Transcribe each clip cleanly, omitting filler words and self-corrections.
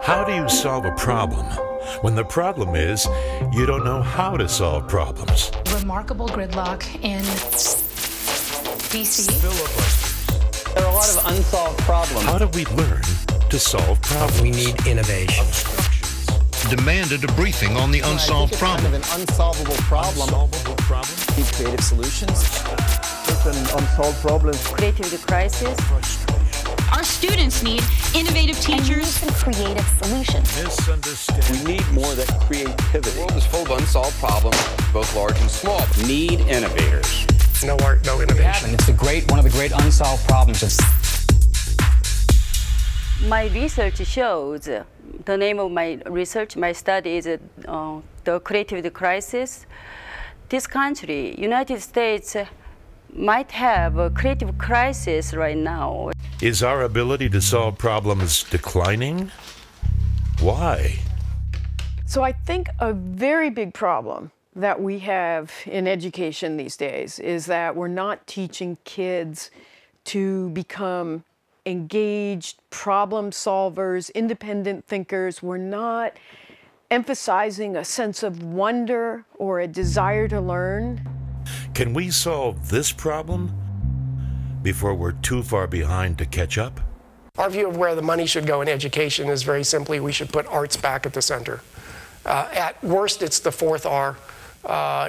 How do you solve a problem when the problem is you don't know how to solve problems? Remarkable gridlock in DC. There are a lot of unsolved problems. How do we learn to solve problems? We need innovation. Demanded a briefing on the unsolved problem. Kind of an unsolvable problem. Unsolvable problem? Need creative solutions. Certain unsolved problems. Creativity crisis. Our students need innovative teachers and creative solutions. Misunderstanding. We need more of that creativity. The world is full of unsolved problems, both large and small. Need innovators. No art, no innovation. It's one of the great unsolved problems. My research shows, the name of my research, my study is the creativity crisis. This country, United States, might have a creative crisis right now. Is our ability to solve problems declining? Why? So I think a very big problem that we have in education these days is that we're not teaching kids to become engaged problem solvers, independent thinkers. We're not emphasizing a sense of wonder or a desire to learn. Can we solve this problem before we're too far behind to catch up? Our view of where the money should go in education is very simply we should put arts back at the center. At worst, it's the fourth R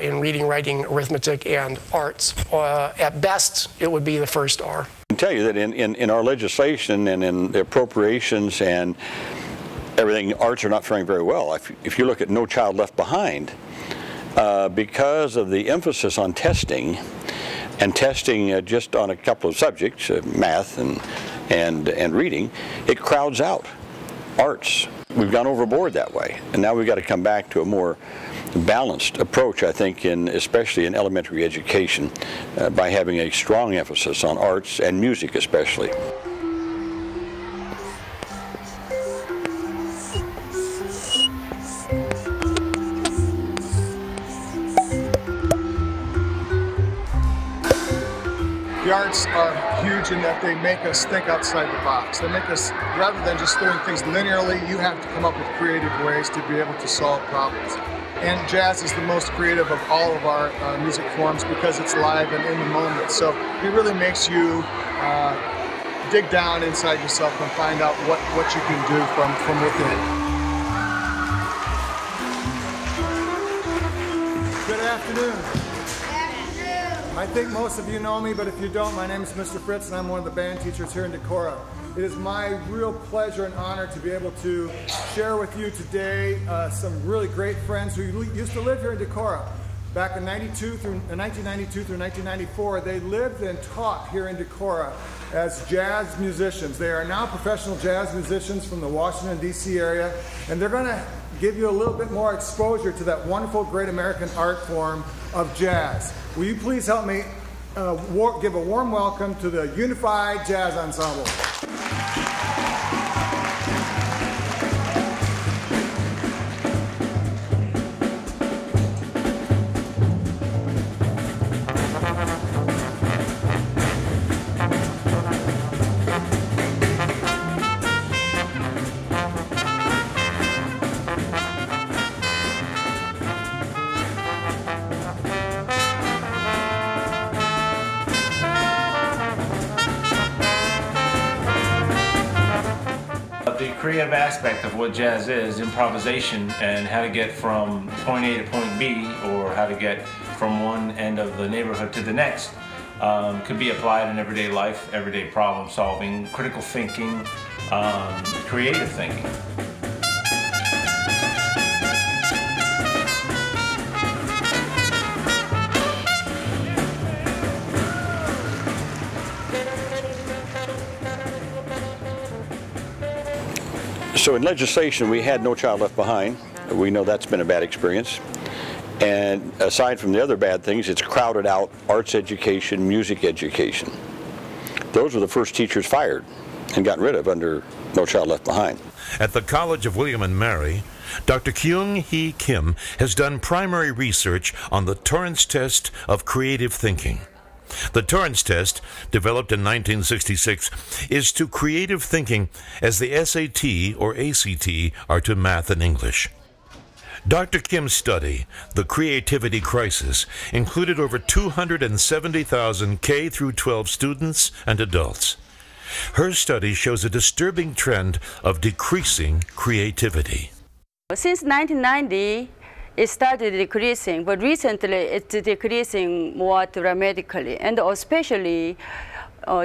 in reading, writing, arithmetic, and arts. At best, it would be the first R. I can tell you that in our legislation and in the appropriations and everything, arts are not faring very well. If you look at No Child Left Behind, because of the emphasis on testing, and testing just on a couple of subjects, math and reading, it crowds out arts. We've gone overboard that way, and now we've got to come back to a more balanced approach, I think, especially in elementary education, by having a strong emphasis on arts and music especially. The arts are huge in that they make us think outside the box. They make us, rather than just doing things linearly, you have to come up with creative ways to be able to solve problems. And jazz is the most creative of all of our music forms because it's live and in the moment. So it really makes you dig down inside yourself and find out what you can do from within. Good afternoon. I think most of you know me, but if you don't, my name is Mr. Fritz, and I'm one of the band teachers here in Decorah. It is my real pleasure and honor to be able to share with you today some really great friends who used to live here in Decorah. Back in 1992 through 1994, they lived and taught here in Decorah as jazz musicians. They are now professional jazz musicians from the Washington, D.C. area, and they're going to give you a little bit more exposure to that wonderful, great American art form of jazz. Will you please help me give a warm welcome to the Unified Jazz Ensemble. The creative aspect of what jazz is, improvisation, and how to get from point A to point B, or how to get from one end of the neighborhood to the next, could be applied in everyday life, everyday problem solving, critical thinking, creative thinking. So in legislation, we had No Child Left Behind. We know that's been a bad experience. And aside from the other bad things, it's crowded out arts education, music education. Those were the first teachers fired and gotten rid of under No Child Left Behind. At the College of William and Mary, Dr. Kyung-hee Kim has done primary research on the Torrance test of creative thinking. The Torrance test, developed in 1966, is to creative thinking as the SAT or ACT are to math and English. Dr. Kim's study, The Creativity Crisis, included over 270,000 K through 12 students and adults. Her study shows a disturbing trend of decreasing creativity. Since 1990, it started decreasing, but recently it's decreasing more dramatically, and especially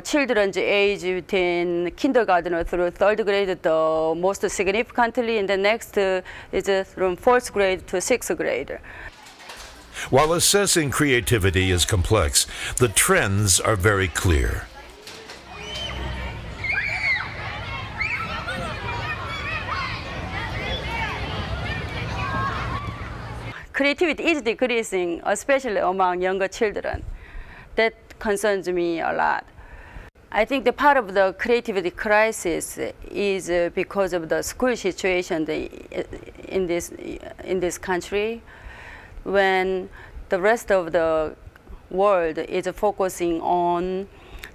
children's age between kindergarten through third grade the most significantly, and the next is from fourth grade to sixth grade. While assessing creativity is complex, the trends are very clear. Creativity is decreasing, especially among younger children. That concerns me a lot. I think the part of the creativity crisis is because of the school situation in this country, when the rest of the world is focusing on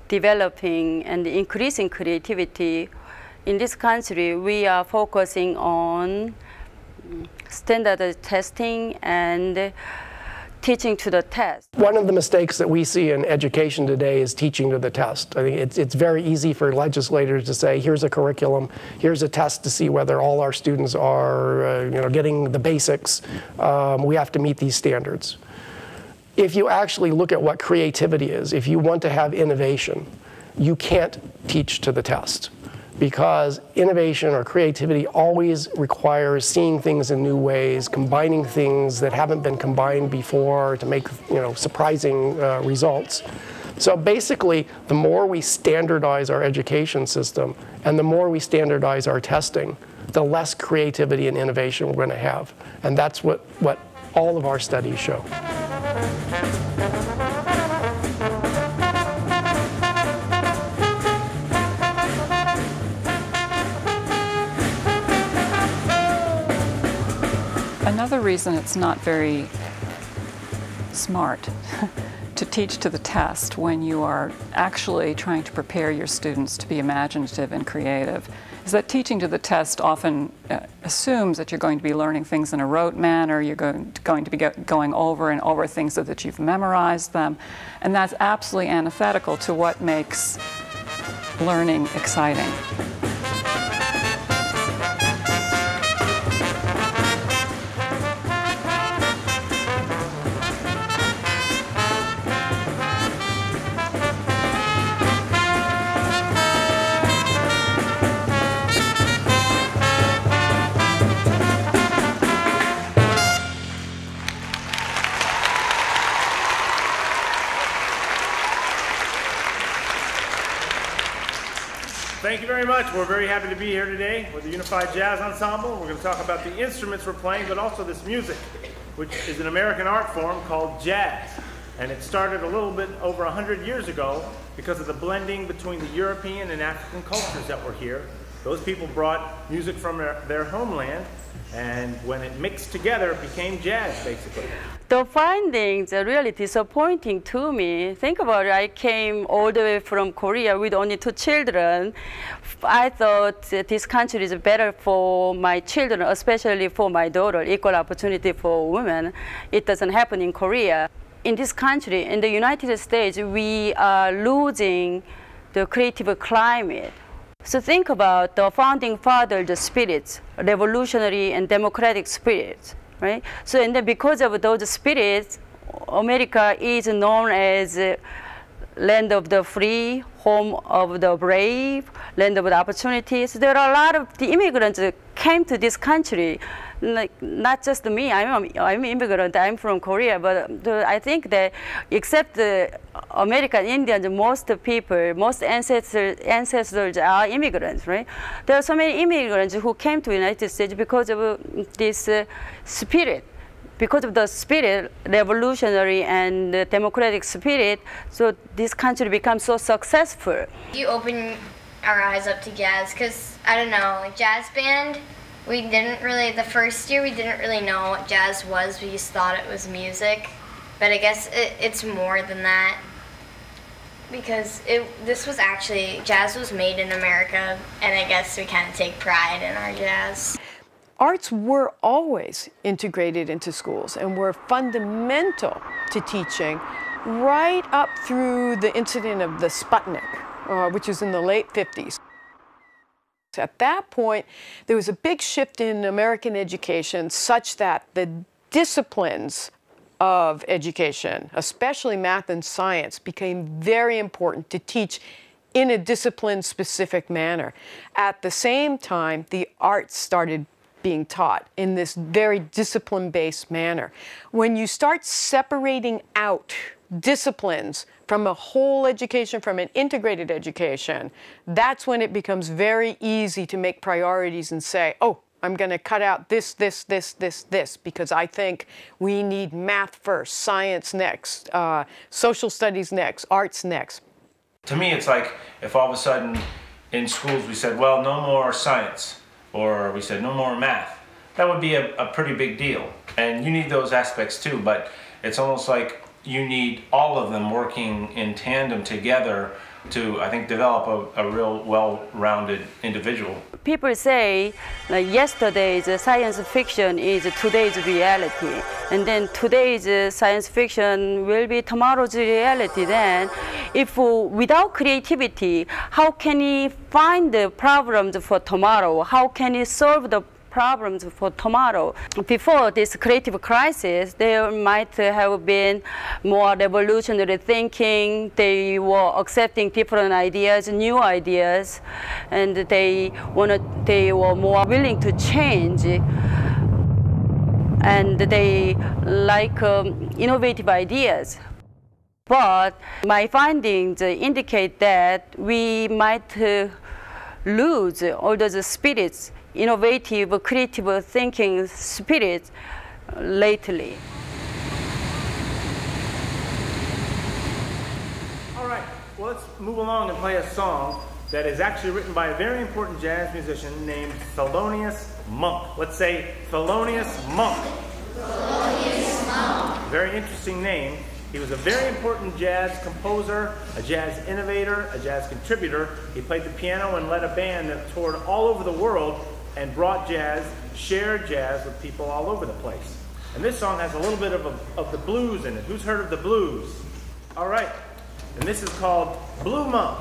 developing and increasing creativity. In this country, we are focusing on standard testing and teaching to the test. One of the mistakes that we see in education today is teaching to the test. I think it's very easy for legislators to say, here's a curriculum, here's a test to see whether all our students are getting the basics. We have to meet these standards. If you actually look at what creativity is, if you want to have innovation, you can't teach to the test, because innovation or creativity always requires seeing things in new ways, combining things that haven't been combined before to make surprising results. So basically, the more we standardize our education system and the more we standardize our testing, the less creativity and innovation we're going to have. And that's what all of our studies show. Another reason it's not very smart to teach to the test when you are actually trying to prepare your students to be imaginative and creative is that teaching to the test often assumes that you're going to be learning things in a rote manner, you're going to be going over and over things so that you've memorized them, and that's absolutely antithetical to what makes learning exciting. Thank you very much. We're very happy to be here today with the Unified Jazz Ensemble. We're going to talk about the instruments we're playing, but also this music, which is an American art form called jazz. And it started a little bit over 100 years ago because of the blending between the European and African cultures that were here. Those people brought music from their homeland, and when it mixed together, it became jazz, basically. The findings are really disappointing to me. Think about it, I came all the way from Korea with only 2 children. I thought that this country is better for my children, especially for my daughter, equal opportunity for women. It doesn't happen in Korea. In this country, in the United States, we are losing the creative climate. So think about the founding fathers, the spirits, revolutionary and democratic spirits. Right? So, and then because of those spirits, America is known as land of the free, home of the brave, land of the opportunities. There are a lot of the immigrants that came to this country, like not just me. I'm an immigrant. I'm from Korea, but I think that except the American Indians, most people, most ancestors are immigrants, right? There are so many immigrants who came to the United States because of this spirit. Because of the spirit, revolutionary and democratic spirit, so this country becomes so successful. You open our eyes up to jazz, because, I don't know, like jazz band, we didn't really, the first year we didn't really know what jazz was, we just thought it was music. But I guess it's more than that. because this was actually, jazz was made in America, and I guess we kind of take pride in our jazz. Arts were always integrated into schools and were fundamental to teaching right up through the incident of the Sputnik, which was in the late 50s. At that point, there was a big shift in American education such that the disciplines of education, especially math and science, became very important to teach in a discipline-specific manner. At the same time, the arts started being taught in this very discipline-based manner. When you start separating out disciplines from a whole education, from an integrated education, that's when it becomes very easy to make priorities and say, oh, I'm going to cut out this, because I think we need math first, science next, social studies next, arts next. To me, it's like if all of a sudden in schools we said, well, no more science, or we said no more math. That would be a pretty big deal. And you need those aspects too, but it's almost like you need all of them working in tandem together to, I think, develop a real well-rounded individual. People say like yesterday's science fiction is today's reality, and then today's science fiction will be tomorrow's reality. Then, if without creativity, how can he find the problems for tomorrow? How can he solve the problems for tomorrow? Before this creative crisis, there might have been more revolutionary thinking. They were accepting different ideas, new ideas, and they were more willing to change. And they like innovative ideas. But my findings indicate that we might lose all those spirits, innovative, creative thinking spirit lately. All right, well, let's move along and play a song that is actually written by a very important jazz musician named Thelonious Monk. Let's say Thelonious Monk. Thelonious Monk. Very interesting name. He was a very important jazz composer, a jazz innovator, a jazz contributor. He played the piano and led a band that toured all over the world and brought jazz, shared jazz with people all over the place. And this song has a little bit of the blues in it. Who's heard of the blues? All right. And this is called Blue Monk.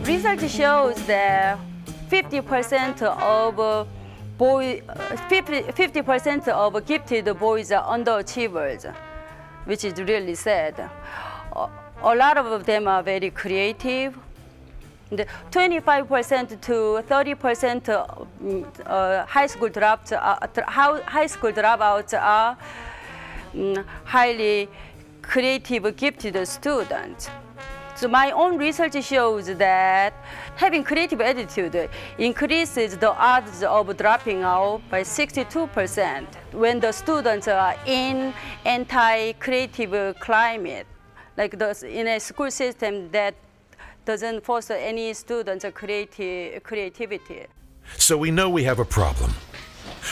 Research shows that 50% of gifted boys are underachievers, which is really sad. A lot of them are very creative. 25% to 30% high school dropouts are highly creative, gifted students. So my own research shows that having creative attitude increases the odds of dropping out by 62% when the students are in anti-creative climate, like in a school system that doesn't foster any students' creativity. So we know we have a problem.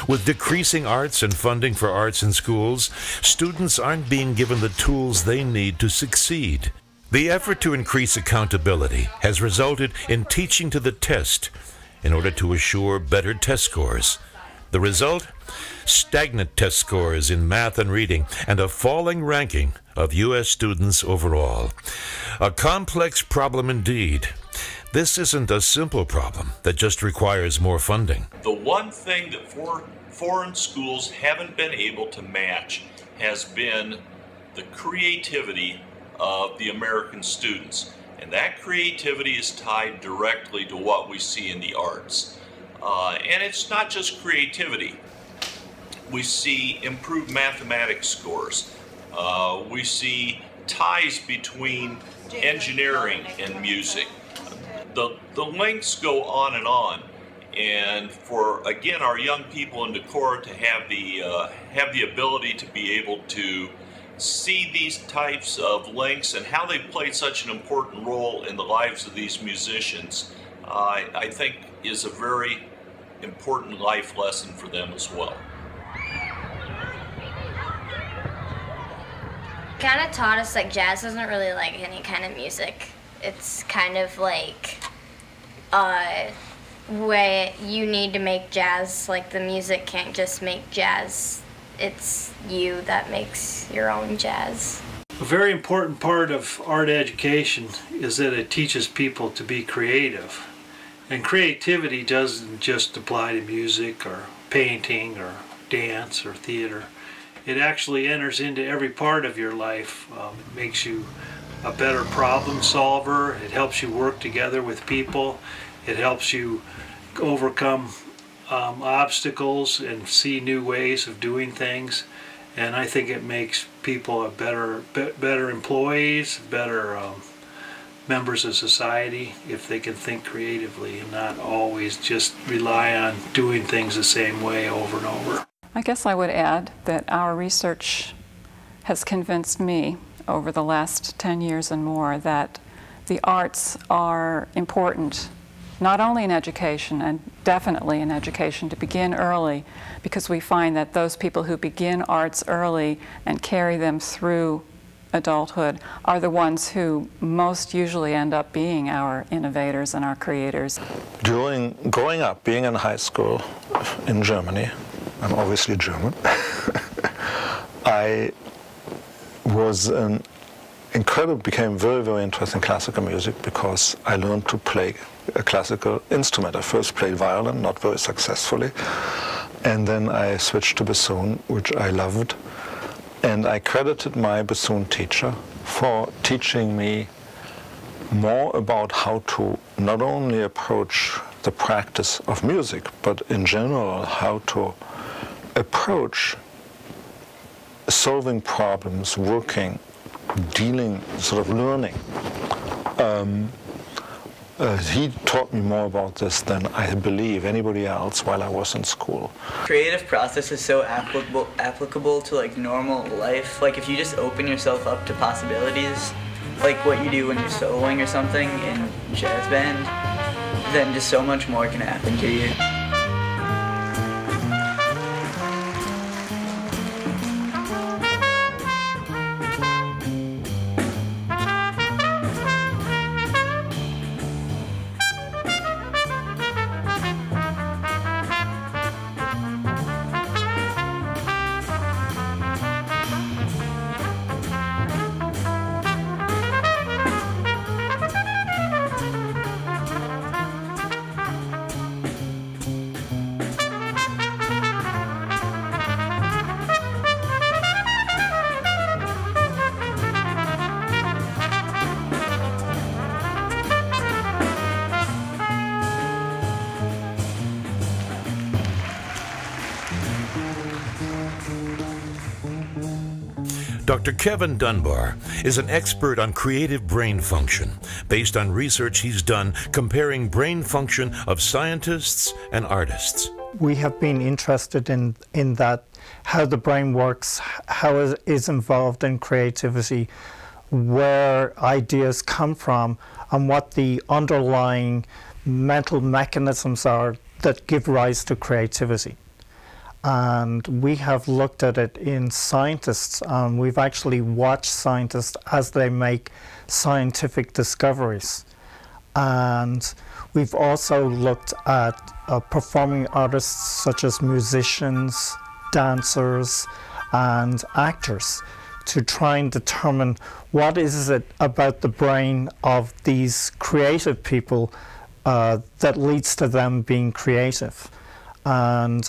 With decreasing arts and funding for arts in schools, students aren't being given the tools they need to succeed. The effort to increase accountability has resulted in teaching to the test in order to assure better test scores. The result? Stagnant test scores in math and reading and a falling ranking of U.S. students overall. A complex problem indeed. This isn't a simple problem that just requires more funding. The one thing that foreign schools haven't been able to match has been the creativity of the American students. And that creativity is tied directly to what we see in the arts. And it's not just creativity. We see improved mathematics scores. We see ties between engineering and music. The links go on and on. And for, again, our young people in Decorah to have the ability to be able to see these types of links and how they played such an important role in the lives of these musicians, I think is a very important life lesson for them as well. Kind of taught us like jazz doesn't really like any kind of music. It's kind of like way you need to make jazz. Like the music can't just make jazz. It's you that makes your own jazz. A very important part of art education is that it teaches people to be creative. And creativity doesn't just apply to music or painting or dance or theater. It actually enters into every part of your life. It makes you a better problem solver. It helps you work together with people. It helps you overcome obstacles and see new ways of doing things. And I think it makes people a better employees, better members of society if they can think creatively and not always just rely on doing things the same way over and over. I guess I would add that our research has convinced me over the last 10 years and more that the arts are important, not only in education and definitely in education to begin early, because we find that those people who begin arts early and carry them through adulthood are the ones who most usually end up being our innovators and our creators. During growing up, being in high school in Germany, I'm obviously German, I became very, very interested in classical music because I learned to play a classical instrument. I first played violin, not very successfully, and then I switched to bassoon, which I loved. And I credited my bassoon teacher for teaching me more about how to not only approach the practice of music, but in general how to approach solving problems, working, dealing, sort of learning. He taught me more about this than I believe anybody else while I was in school. Creative process is so applicable to like normal life. Like if you just open yourself up to possibilities, like what you do when you're soloing or something in jazz band, then just so much more can happen to you. Dr. Kevin Dunbar is an expert on creative brain function based on research he's done comparing brain function of scientists and artists. We have been interested in that, how the brain works, how it is involved in creativity, where ideas come from, and what the underlying mental mechanisms are that give rise to creativity. And we have looked at it in scientists. We've actually watched scientists as they make scientific discoveries. And we've also looked at performing artists such as musicians, dancers, and actors to try and determine what is it about the brain of these creative people that leads to them being creative. And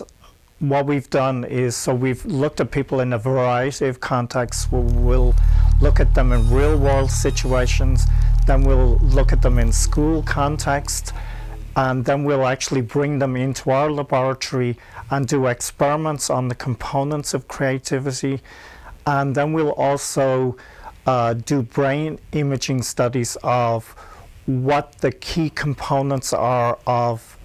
what we've done is, so we've looked at people in a variety of contexts. We'll look at them in real-world situations, then we'll look at them in school context, and then we'll actually bring them into our laboratory and do experiments on the components of creativity. And then we'll also do brain imaging studies of what the key components are of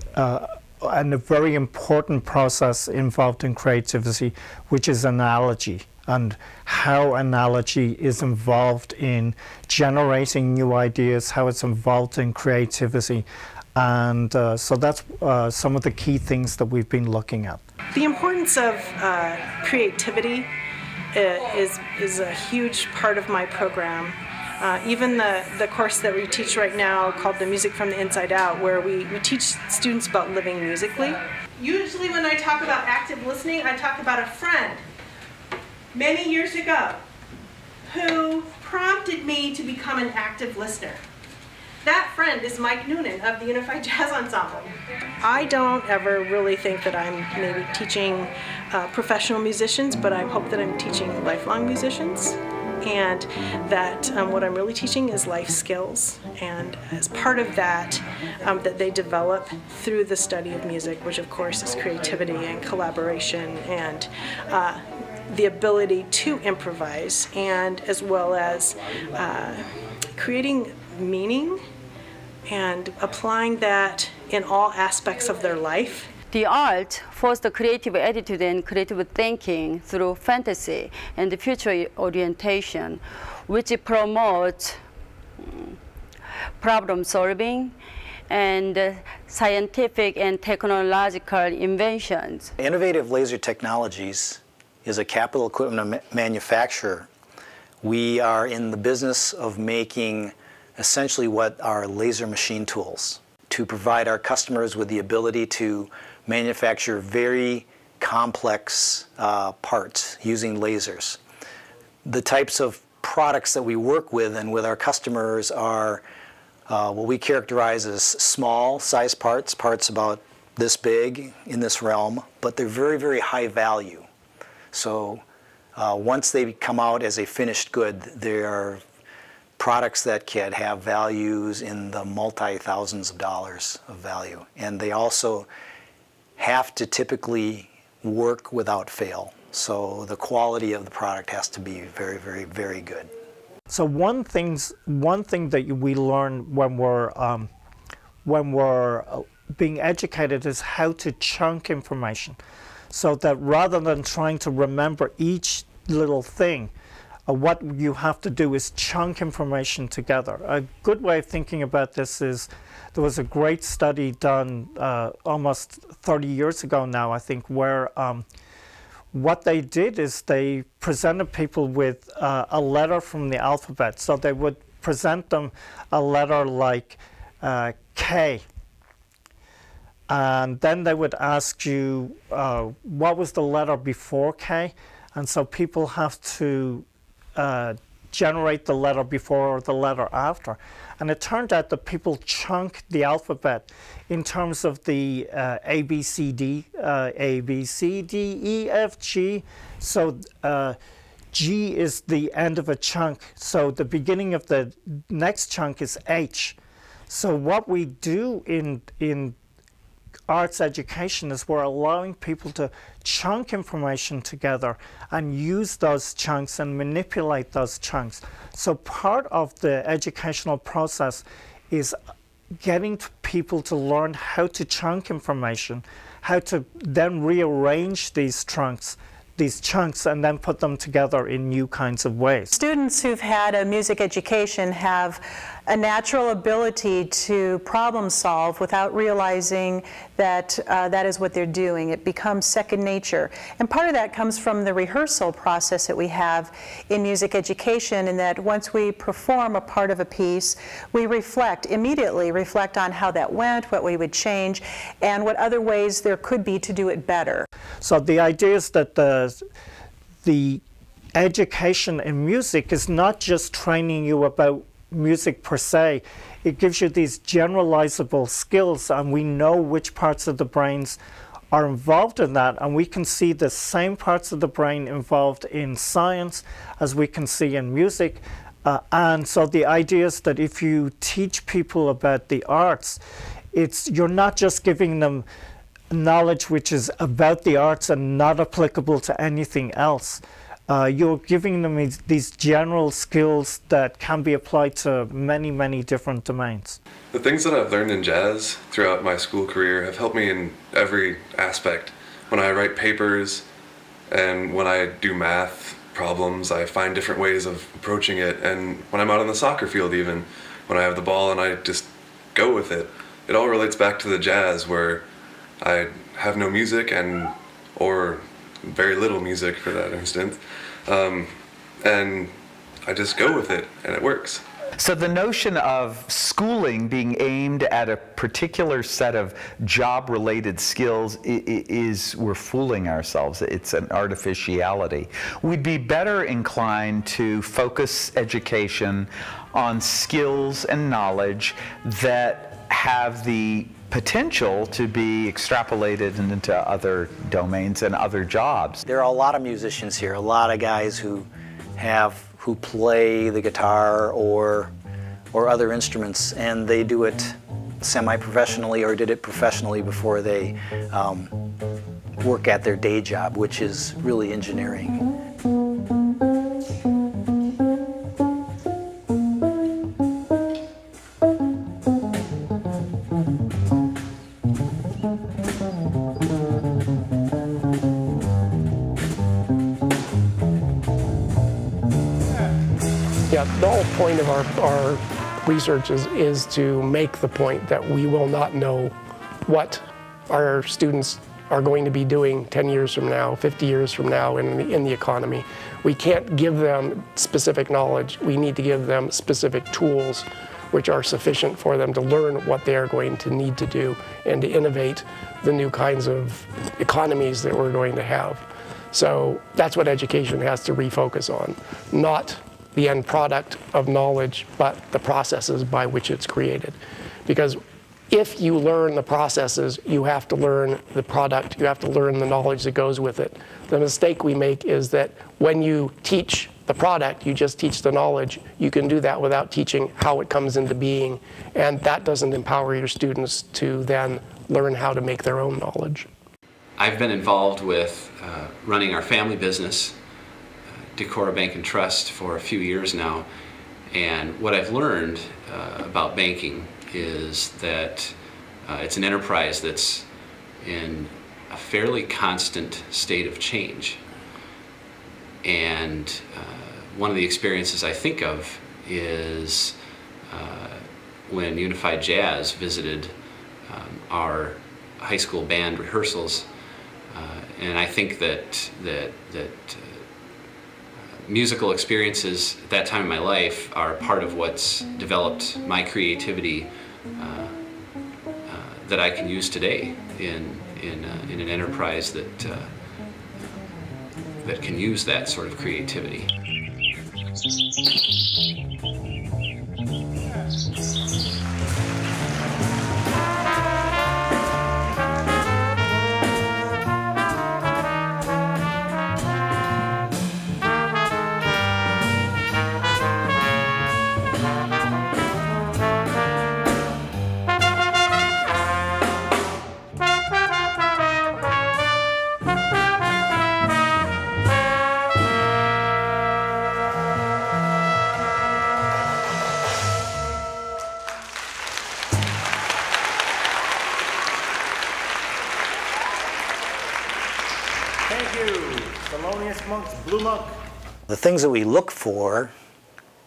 and a very important process involved in creativity, which is analogy, and how analogy is involved in generating new ideas, how it's involved in creativity. And so that's some of the key things that we've been looking at. The importance of creativity is a huge part of my program. Even the course that we teach right now called The Music from the Inside Out, where we teach students about living musically. Usually when I talk about active listening, I talk about a friend many years ago who prompted me to become an active listener. That friend is Mike Noonan of the Unified Jazz Ensemble. I don't ever really think that I'm maybe teaching professional musicians, but I hope that I'm teaching lifelong musicians, and that what I'm really teaching is life skills, and as part of that, that they develop through the study of music, which of course is creativity and collaboration and the ability to improvise, and as well as creating meaning and applying that in all aspects of their life. The art fosters creative attitude and creative thinking through fantasy and future orientation, which promotes problem solving and scientific and technological inventions. Innovative Laser Technologies is a capital equipment manufacturer. We are in the business of making essentially what are laser machine tools to provide our customers with the ability to manufacture very complex parts using lasers. The types of products that we work with and with our customers are what we characterize as small size parts, parts about this big in this realm, but they're very, very high value. So once they come out as a finished good, they are products that can have values in the multi-thousands of dollars of value. And they also have to typically work without fail. So the quality of the product has to be very, very, very good. So one thing that we learn when we're being educated is how to chunk information, so that rather than trying to remember each little thing, what you have to do is chunk information together. A good way of thinking about this is there was a great study done almost 30 years ago now, I think, where what they did is they presented people with a letter from the alphabet. So they would present them a letter like K. And then they would ask you, what was the letter before K? And so people have to generate the letter before or the letter after. And it turned out that people chunk the alphabet in terms of the A, B, C, D, E, F, G. So G is the end of a chunk. So the beginning of the next chunk is H. So what we do in arts education is we're allowing people to chunk information together and use those chunks and manipulate those chunks. So part of the educational process is getting people to learn how to chunk information, how to then rearrange these chunks, and then put them together in new kinds of ways. Students who've had a music education have a natural ability to problem solve without realizing that that is what they're doing. It becomes second nature. And part of that comes from the rehearsal process that we have in music education, in that once we perform a part of a piece, we immediately reflect on how that went, what we would change, and what other ways there could be to do it better. So the idea is that the education in music is not just training you about music per se. It gives you these generalizable skills, and we know which parts of the brains are involved in that, and we can see the same parts of the brain involved in science as we can see in music. And so the idea is that if you teach people about the arts, you're not just giving them knowledge which is about the arts and not applicable to anything else. you're giving them these general skills that can be applied to many, many different domains. The things that I've learned in jazz throughout my school career have helped me in every aspect. When I write papers and when I do math problems, I find different ways of approaching it. And when I'm out on the soccer field even, when I have the ball and I just go with it, it all relates back to the jazz where I have no music or very little music for that instance. And I just go with it and it works. So the notion of schooling being aimed at a particular set of job-related skills we're fooling ourselves. It's an artificiality. We'd be better inclined to focus education on skills and knowledge that have the potential to be extrapolated into other domains and other jobs. There are a lot of musicians here, a lot of guys who play the guitar or other instruments, and they do it semi-professionally or did it professionally before they work at their day job, which is really engineering. Yeah, the whole point of our research is to make the point that we will not know what our students are going to be doing 10 years from now, 50 years from now in the economy. We can't give them specific knowledge. We need to give them specific tools which are sufficient for them to learn what they are going to need to do and to innovate the new kinds of economies that we're going to have. So that's what education has to refocus on, not the end product of knowledge, but the processes by which it's created. Because if you learn the processes, you have to learn the product, you have to learn the knowledge that goes with it. The mistake we make is that when you teach the product, you just teach the knowledge. You can do that without teaching how it comes into being, and that doesn't empower your students to then learn how to make their own knowledge. I've been involved with running our family business, Decorah Bank and Trust, for a few years now, and what I've learned about banking is that it's an enterprise that's in a fairly constant state of change. And one of the experiences I think of is when Unified Jazz visited our high school band rehearsals, and I think that musical experiences at that time in my life are part of what's developed my creativity that I can use today in an enterprise that can use that sort of creativity. The things that we look for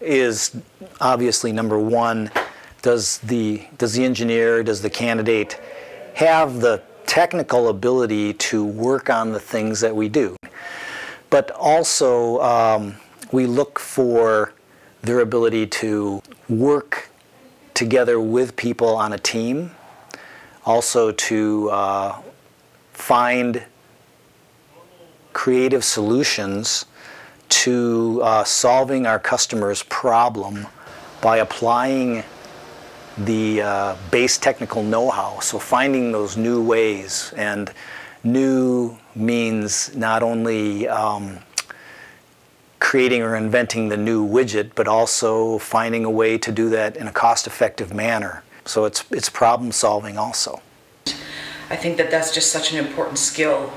is obviously number one, does the engineer, does the candidate have the technical ability to work on the things that we do? But also we look for their ability to work together with people on a team, also to find creative solutions to solving our customer's problem by applying the base technical know-how. So finding those new ways, and new means not only creating or inventing the new widget, but also finding a way to do that in a cost-effective manner. So it's problem solving also. I think that that's just such an important skill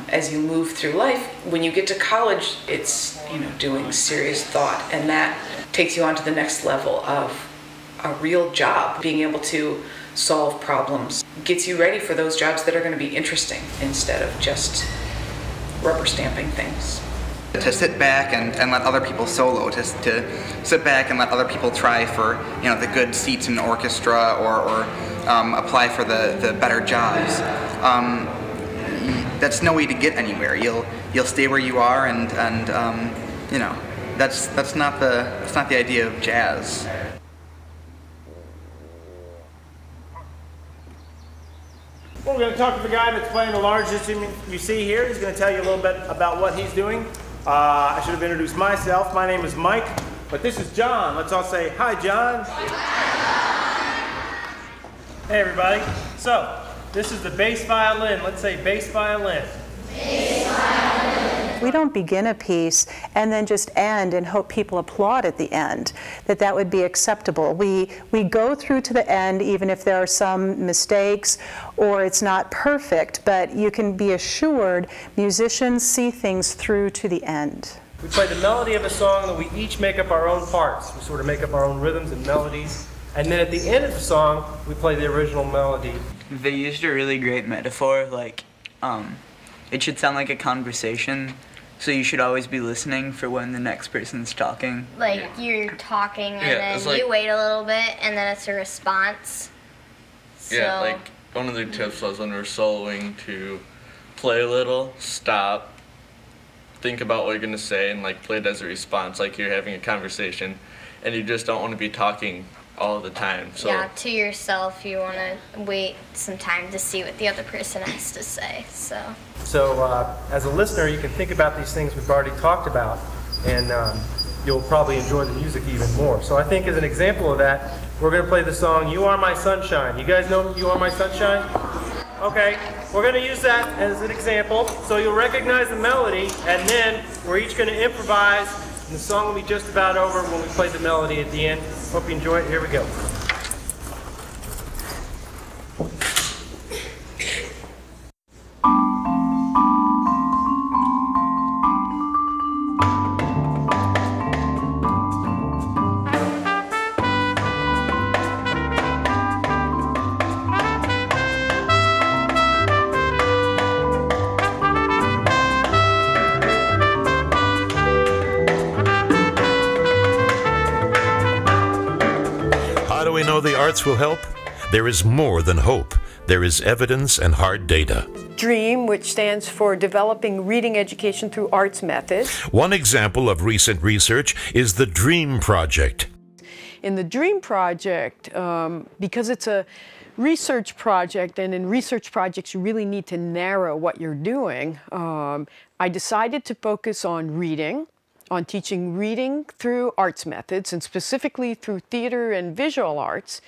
as you move through life. When you get to college, it's, you know, doing serious thought, and that takes you on to the next level of a real job. Being able to solve problems gets you ready for those jobs that are going to be interesting instead of just rubber stamping things. To sit back and let other people solo, to sit back and let other people try for, you know, the good seats in the orchestra, or apply for the better jobs. That's no way to get anywhere. You'll stay where you are, and you know, that's not the idea of jazz. Well, we're going to talk to the guy that's playing the large instrument you see here. He's going to tell you a little bit about what he's doing. I should have introduced myself. My name is Mike, but this is John. Let's all say, hi, John. Hey, everybody. So, this is the bass violin. Let's say bass violin. Bass violin. We don't begin a piece and then just end and hope people applaud at the end, that would be acceptable. We go through to the end even if there are some mistakes or it's not perfect, but you can be assured musicians see things through to the end. We play the melody of a song, and we each make up our own parts. We sort of make up our own rhythms and melodies. And then at the end of the song, we play the original melody. They used a really great metaphor, like, it should sound like a conversation. So you should always be listening for when the next person's talking. Like you're talking and then you wait a little bit and then it's a response. So. Yeah, like one of the tips was when we're soloing to play a little, stop, think about what you're going to say, and like play it as a response, like you're having a conversation and you just don't want to be talking all the time. So yeah, to yourself, you want to wait some time to see what the other person has to say. So as a listener, you can think about these things we've already talked about, and you'll probably enjoy the music even more. So I think as an example of that, we're going to play the song You Are My Sunshine. You guys know You Are My Sunshine? Okay, we're going to use that as an example. So you'll recognize the melody, and then we're each going to improvise, and the song will be just about over when we play the melody at the end. Hope you enjoy it. Here we go. The arts will help? There is more than hope. There is evidence and hard data. DREAM, which stands for Developing Reading Education Through Arts Methods. One example of recent research is the DREAM Project. In the DREAM Project, because it's a research project, and in research projects you really need to narrow what you're doing, I decided to focus on reading, on teaching reading through arts methods, and specifically through theater and visual arts,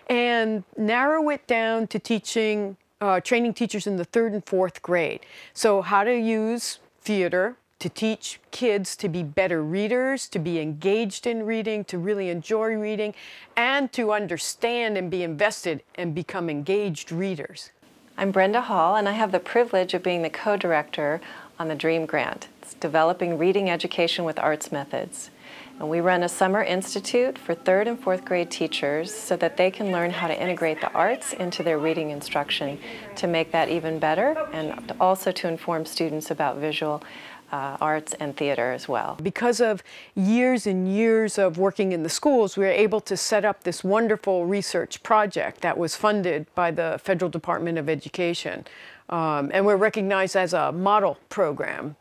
and narrow it down to teaching, training teachers in the 3rd and 4th grade. So how to use theater to teach kids to be better readers, to be engaged in reading, to really enjoy reading, and to understand and be invested and become engaged readers. I'm Brenda Hall, and I have the privilege of being the co-director on the DREAM grant. It's Developing Reading Education with Arts Methods. And we run a summer institute for 3rd and 4th grade teachers so that they can learn how to integrate the arts into their reading instruction to make that even better, and also to inform students about visual arts and theater as well. Because of years and years of working in the schools, we were able to set up this wonderful research project that was funded by the Federal Department of Education. And we're recognized as a model program,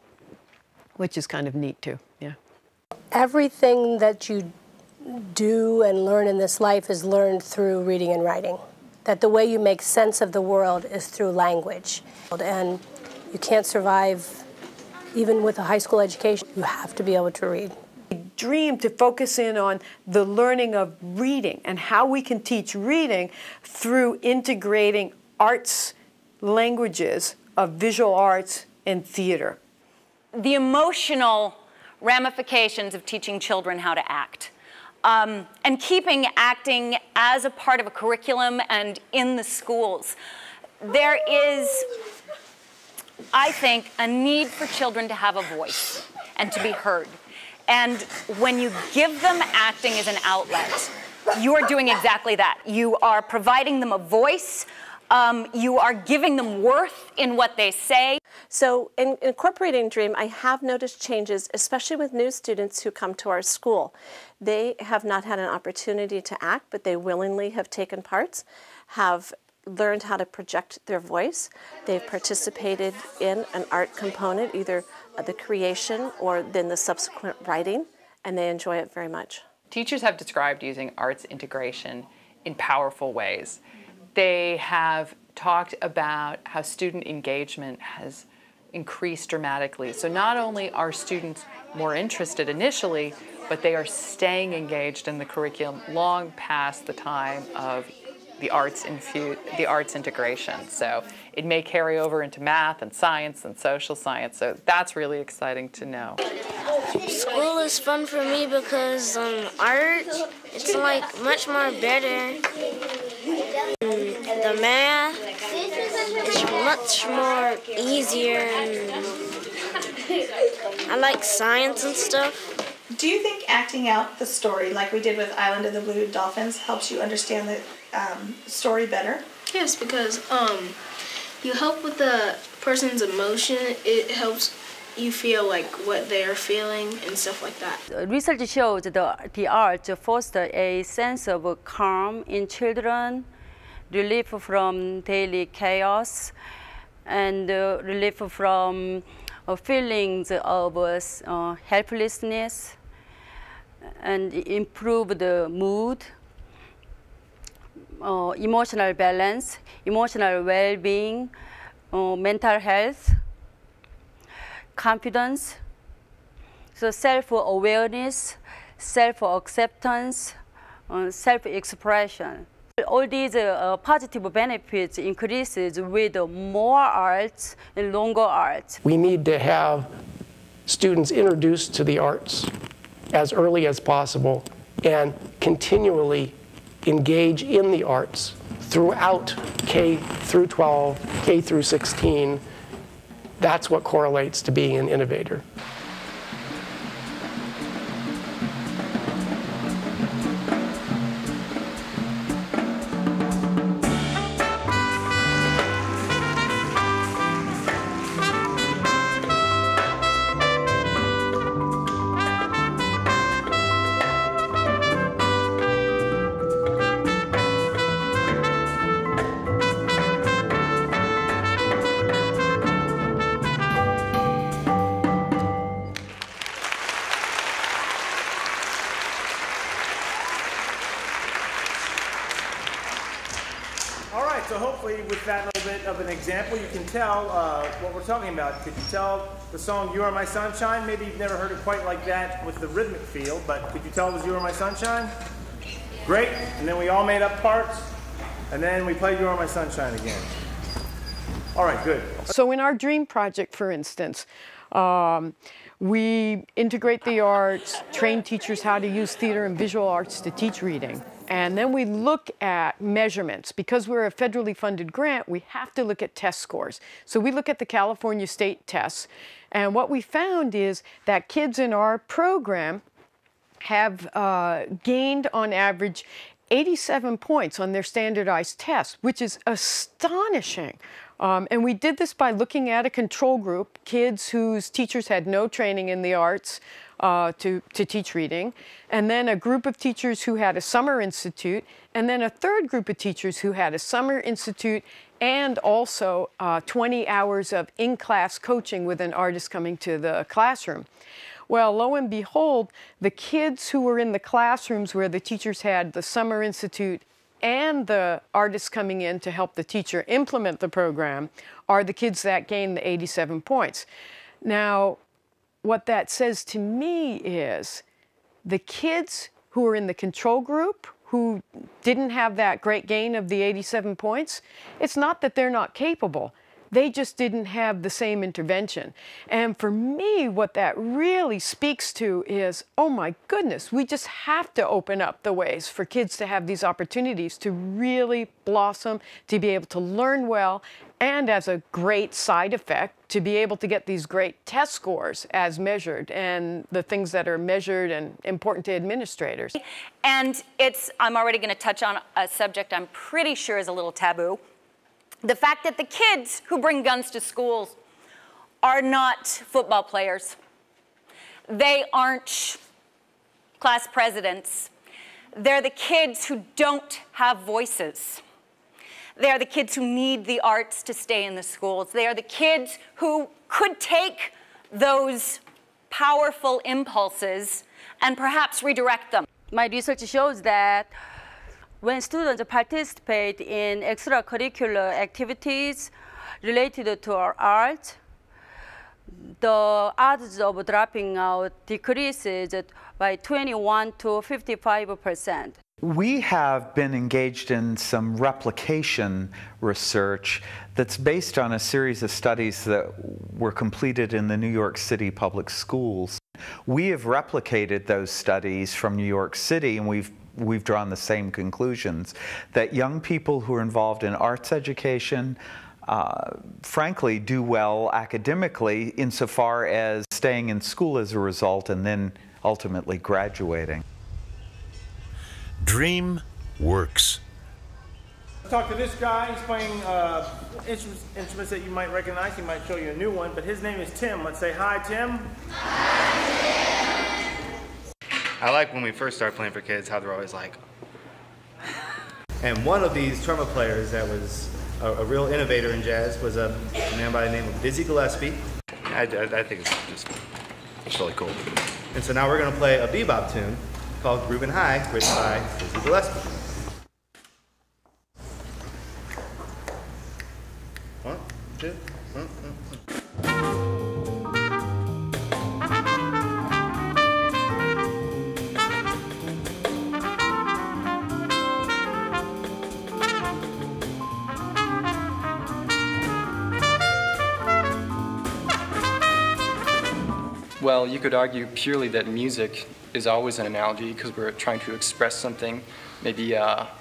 which is kind of neat too, yeah. Everything that you do and learn in this life is learned through reading and writing. That the way you make sense of the world is through language. And you can't survive even with a high school education. You have to be able to read. DREAM to focus in on the learning of reading and how we can teach reading through integrating arts languages of visual arts and theater. The emotional ramifications of teaching children how to act, and keeping acting as a part of a curriculum and in the schools. there is, I think, a need for children to have a voice and to be heard. And when you give them acting as an outlet, you are doing exactly that. You are providing them a voice. You are giving them worth in what they say. So in incorporating DREAM, I have noticed changes, especially with new students who come to our school. They have not had an opportunity to act, but they willingly have taken parts, have learned how to project their voice. They've participated in an art component, either the creation or then the subsequent writing, and they enjoy it very much. Teachers have described using arts integration in powerful ways. They have talked about how student engagement has increased dramatically. So not only are students more interested initially, but they are staying engaged in the curriculum long past the time of the arts integration. So it may carry over into math and science and social science. So that's really exciting to know. School is fun for me because art, it's like much more better. The math is much more easier. I like science and stuff. Do you think acting out the story, like we did with Island of the Blue Dolphins, helps you understand the story better? Yes, because you help with the person's emotion. It helps you feel like what they're feeling and stuff like that. Research shows the art fosters a sense of calm in children, relief from daily chaos, and relief from feelings of helplessness, and improve the mood, emotional balance, emotional well-being, mental health, confidence, so self-awareness, self-acceptance, self-expression. All these positive benefits increases with more arts and longer arts. We need to have students introduced to the arts as early as possible and continually engage in the arts throughout K through 12, K through 16. That's what correlates to being an innovator. So hopefully with that little bit of an example, you can tell what we're talking about. Could you tell the song You Are My Sunshine? Maybe you've never heard it quite like that with the rhythmic feel, but could you tell it was You Are My Sunshine? Great. And then we all made up parts, and then we played You Are My Sunshine again. All right, good. So in our DREAM project, for instance, we integrate the arts, train teachers how to use theater and visual arts to teach reading. And then we look at measurements. Because we're a federally funded grant, we have to look at test scores. So we look at the California state tests. And what we found is that kids in our program have gained on average 87 points on their standardized tests, which is astonishing. And we did this by looking at a control group, kids whose teachers had no training in the arts to teach reading, and then a group of teachers who had a summer institute, and then a third group of teachers who had a summer institute and also 20 hours of in-class coaching with an artist coming to the classroom. Well, lo and behold, the kids who were in the classrooms where the teachers had the summer institute and the artists coming in to help the teacher implement the program are the kids that gained the 87 points. Now, what that says to me is the kids who are in the control group who didn't have that great gain of the 87 points, it's not that they're not capable. They just didn't have the same intervention. And for me, what that really speaks to is, oh my goodness, we just have to open up the ways for kids to have these opportunities to really blossom, to be able to learn well, and as a great side effect, to be able to get these great test scores as measured, and the things that are measured and important to administrators. And I'm already going to touch on a subject I'm pretty sure is a little taboo. The fact that the kids who bring guns to schools are not football players. They aren't class presidents. They're the kids who don't have voices. They are the kids who need the arts to stay in the schools. They are the kids who could take those powerful impulses and perhaps redirect them. My research shows that when students participate in extracurricular activities related to our art, the odds of dropping out decreases by 21 to 55%. We have been engaged in some replication research that's based on a series of studies that were completed in the New York City public schools. We have replicated those studies from New York City, and we've drawn the same conclusions, that young people who are involved in arts education frankly do well academically insofar as staying in school as a result and then ultimately graduating. Dream works. Let's talk to this guy. He's playing instruments that you might recognize. He might show you a new one, but his name is Tim. Let's say hi, Tim. Hi, Tim. I like when we first start playing for kids how they're always like. And one of these trumpet players that was a real innovator in jazz was a man by the name of Gillespie. I think it's really cool. And so now we're going to play a bebop tune called Groovin' High, written by Dizzy Gillespie. 1, 2, Well, you could argue purely that music is always an analogy because we're trying to express something, maybe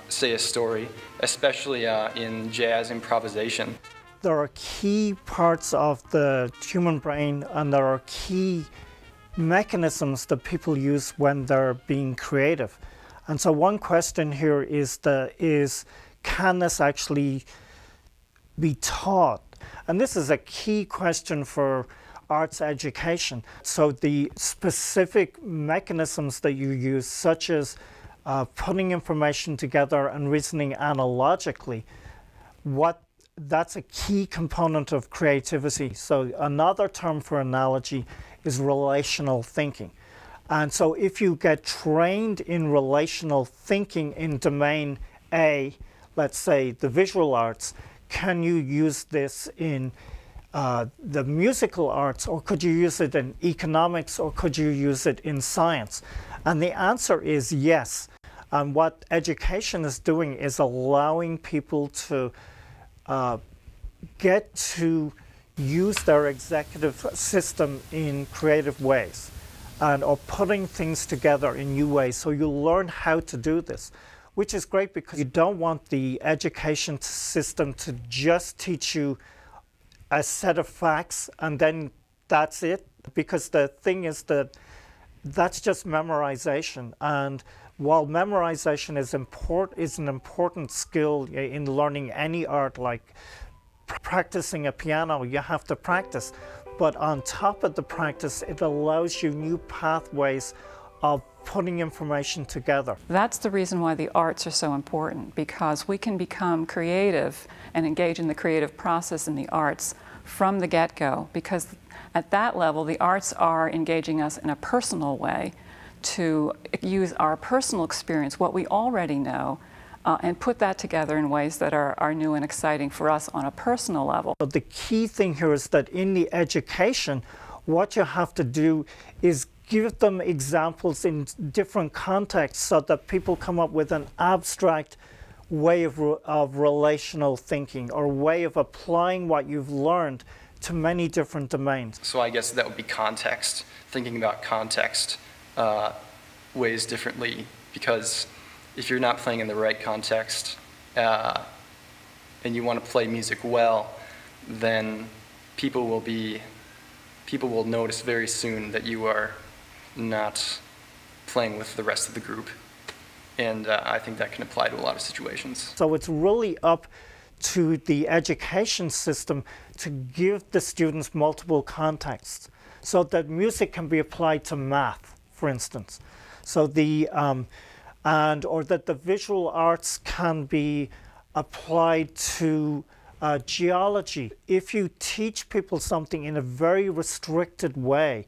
say a story, especially in jazz improvisation. There are key parts of the human brain, and there are key mechanisms that people use when they're being creative. And so one question here is can this actually be taught? And this is a key question for arts education. So the specific mechanisms that you use, such as putting information together and reasoning analogically, that's a key component of creativity. So another term for analogy is relational thinking. And so if you get trained in relational thinking in domain A, let's say the visual arts, can you use this in the musical arts, or could you use it in economics, or could you use it in science? And the answer is yes. And what education is doing is allowing people to get to use their executive system in creative ways, or putting things together in new ways. So you learn how to do this, which is great because you don't want the education system to just teach you a set of facts and then that's it, because the thing is that that's just memorization. And while memorization is an important skill in learning any art, like practicing a piano, you have to practice. But on top of the practice, it allows you new pathways of putting information together. That's the reason why the arts are so important, because we can become creative and engage in the creative process in the arts from the get-go, because at that level the arts are engaging us in a personal way to use our personal experience, what we already know, and put that together in ways that are new and exciting for us on a personal level. So the key thing here is that in the education, what you have to do is give them examples in different contexts so that people come up with an abstract way of relational thinking or way of applying what you've learned to many different domains. So I guess that would be context, thinking about context ways differently, because if you're not playing in the right context and you want to play music well, then people will notice very soon that you are not playing with the rest of the group. And I think that can apply to a lot of situations. So it's really up to the education system to give the students multiple contexts, so that music can be applied to math, for instance. So or that the visual arts can be applied to geology. If you teach people something in a very restricted way,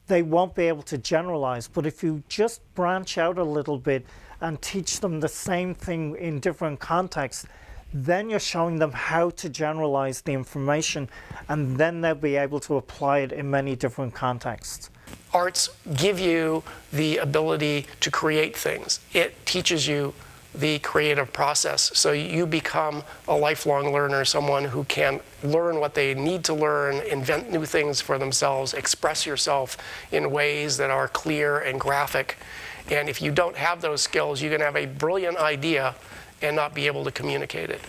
they won't be able to generalize. But if you just branch out a little bit and teach them the same thing in different contexts, then you're showing them how to generalize the information, and then they'll be able to apply it in many different contexts. Arts give you the ability to create things. It teaches you the creative process. So you become a lifelong learner, someone who can learn what they need to learn, invent new things for themselves, express yourself in ways that are clear and graphic. And if you don't have those skills, you can have a brilliant idea and not be able to communicate it.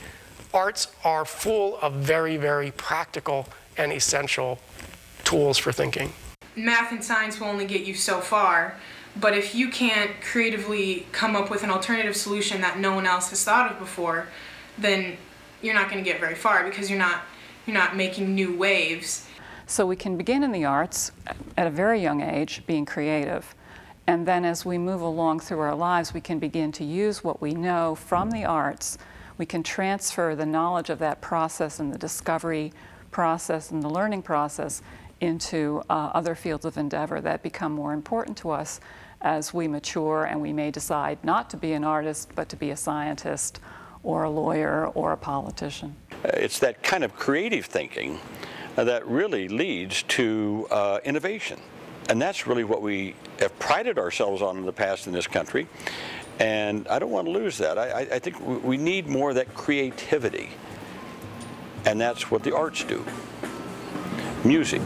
Arts are full of very, very practical and essential tools for thinking. Math and science will only get you so far, but if you can't creatively come up with an alternative solution that no one else has thought of before, then you're not going to get very far, because you're not making new waves. So we can begin in the arts at a very young age, being creative. And then as we move along through our lives, we can begin to use what we know from the arts. We can transfer the knowledge of that process and the discovery process and the learning process into other fields of endeavor that become more important to us as we mature, and we may decide not to be an artist, but to be a scientist or a lawyer or a politician. It's that kind of creative thinking that really leads to innovation. And that's really what we have prided ourselves on in the past in this country. And I don't want to lose that. I think we need more of that creativity. And that's what the arts do. Music.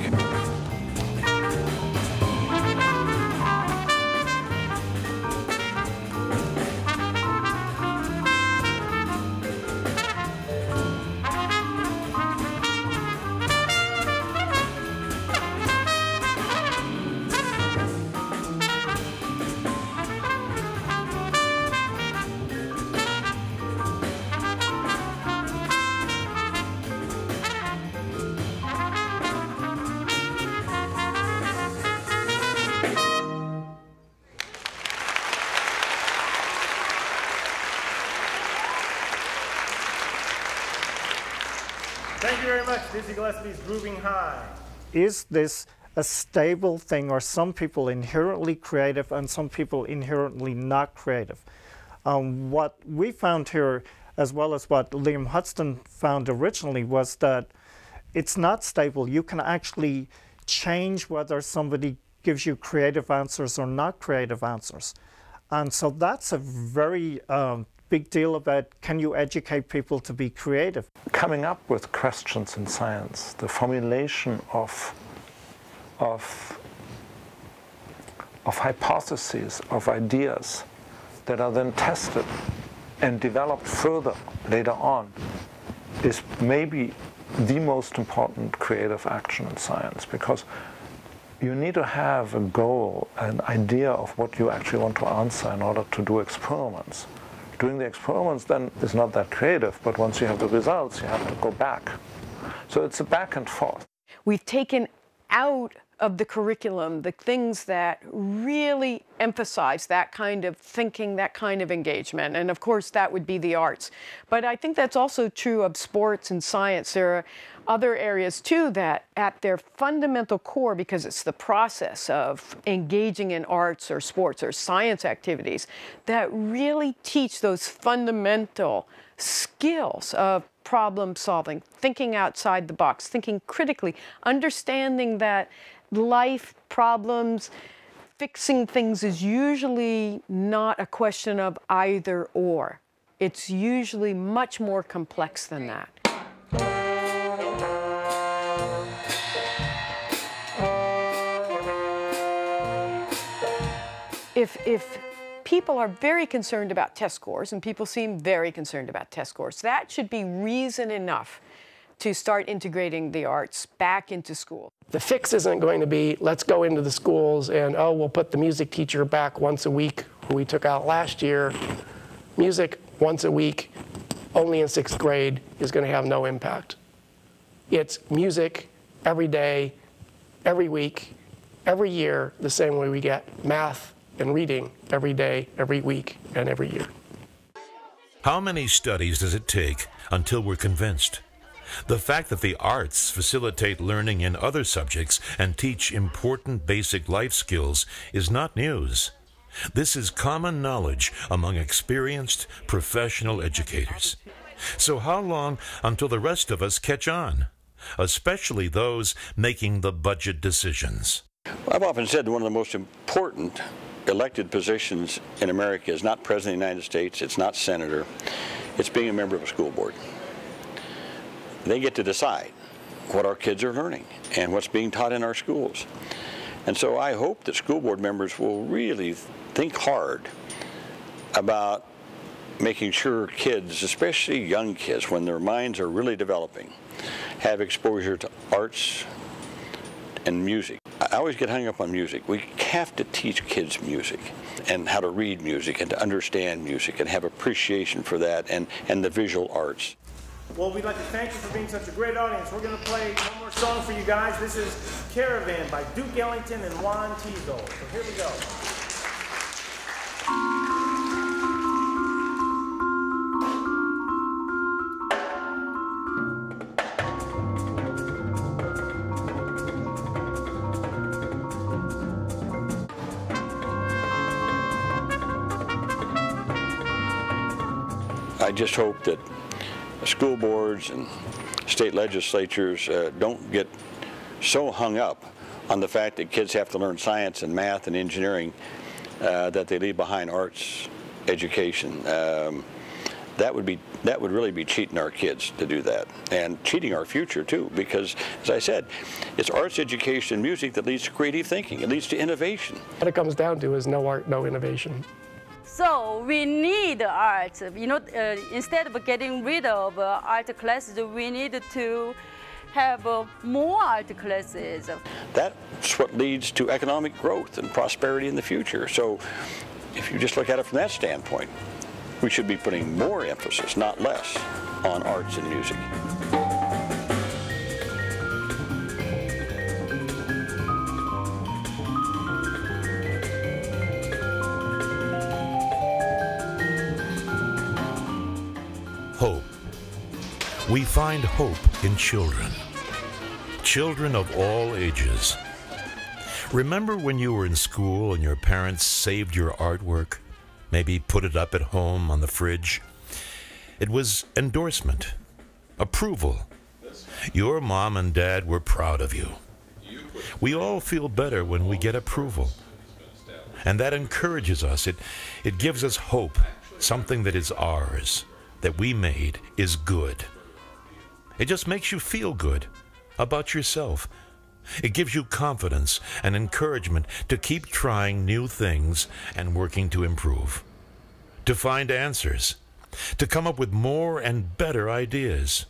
Thank you very much, Dizzy Gillespie's Grooving High. Is this a stable thing, or some people inherently creative and some people inherently not creative? What we found here, as well as what Liam Hudson found originally, was that it's not stable. You can actually change whether somebody gives you creative answers or not creative answers. And so that's a very big deal about, can you educate people to be creative? Coming up with questions in science, the formulation of hypotheses, of ideas that are then tested and developed further later on, is maybe the most important creative action in science, because you need to have a goal, an idea of what you actually want to answer in order to do experiments. Doing the experiments then is not that creative, but once you have the results, you have to go back. So it's a back and forth. We've taken out of the curriculum the things that really emphasize that kind of thinking, that kind of engagement. And of course, that would be the arts. But I think that's also true of sports and science. There are other areas too that at their fundamental core, because it's the process of engaging in arts or sports or science activities, that really teach those fundamental skills of problem solving, thinking outside the box, thinking critically, understanding that life problems, fixing things is usually not a question of either or. It's usually much more complex than that. If people are very concerned about test scores, and people seem very concerned about test scores, that should be reason enough to start integrating the arts back into school. The fix isn't going to be, let's go into the schools and, oh, we'll put the music teacher back once a week, who we took out last year. Music once a week, only in 6th grade, is going to have no impact. It's music every day, every week, every year, the same way we get math and reading every day, every week, and every year. How many studies does it take until we're convinced? The fact that the arts facilitate learning in other subjects and teach important basic life skills is not news. This is common knowledge among experienced professional educators. So how long until the rest of us catch on, especially those making the budget decisions? I've often said that one of the most important elected positions in America is not President of the United States, it's not Senator, it's being a member of a school board. They get to decide what our kids are learning and what's being taught in our schools. And so I hope that school board members will really think hard about making sure kids, especially young kids, when their minds are really developing, have exposure to arts and music. I always get hung up on music. We have to teach kids music and how to read music and to understand music and have appreciation for that and the visual arts. Well, we'd like to thank you for being such a great audience. We're going to play one more song for you guys. This is Caravan by Duke Ellington and Juan Teasdale. So here we go. I just hope that school boards and state legislatures don't get so hung up on the fact that kids have to learn science and math and engineering that they leave behind arts education. That would really be cheating our kids to do that, and cheating our future too, because as I said, it's arts education and music that leads to creative thinking. It leads to innovation. What it comes down to is no art, no innovation. So we need art. You know, instead of getting rid of art classes, we need to have more art classes. That's what leads to economic growth and prosperity in the future. So if you just look at it from that standpoint, we should be putting more emphasis, not less, on arts and music. Hope. We find hope in children. Children of all ages. Remember when you were in school and your parents saved your artwork? Maybe put it up at home on the fridge? It was endorsement, approval. Your mom and dad were proud of you. We all feel better when we get approval. And that encourages us. It gives us hope, something that is ours, that we made, is good. It just makes you feel good about yourself. It gives you confidence and encouragement to keep trying new things and working to improve, to find answers, to come up with more and better ideas.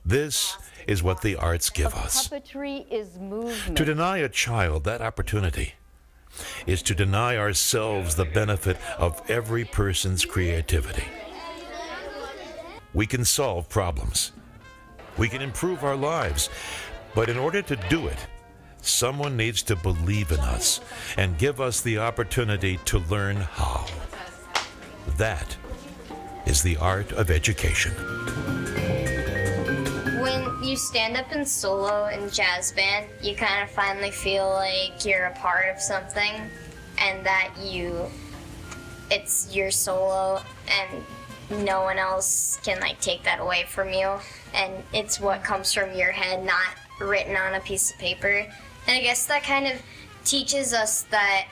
This is what the arts give us. Puppetry is movement. To deny a child that opportunity is to deny ourselves the benefit of every person's creativity. We can solve problems. We can improve our lives. But in order to do it, someone needs to believe in us and give us the opportunity to learn how. That is the art of education. When you stand up in solo in jazz band, you kind of finally feel like you're a part of something and that it's your solo and no one else can take that away from you, and it's what comes from your head, not written on a piece of paper. And I guess that kind of teaches us that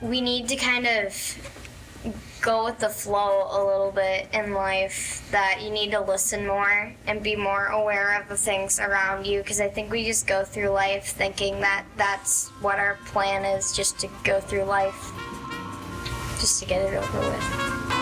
we need to kind of go with the flow a little bit in life, that you need to listen more and be more aware of the things around you, because I think we just go through life thinking that that's what our plan is, just to go through life, just to get it over with.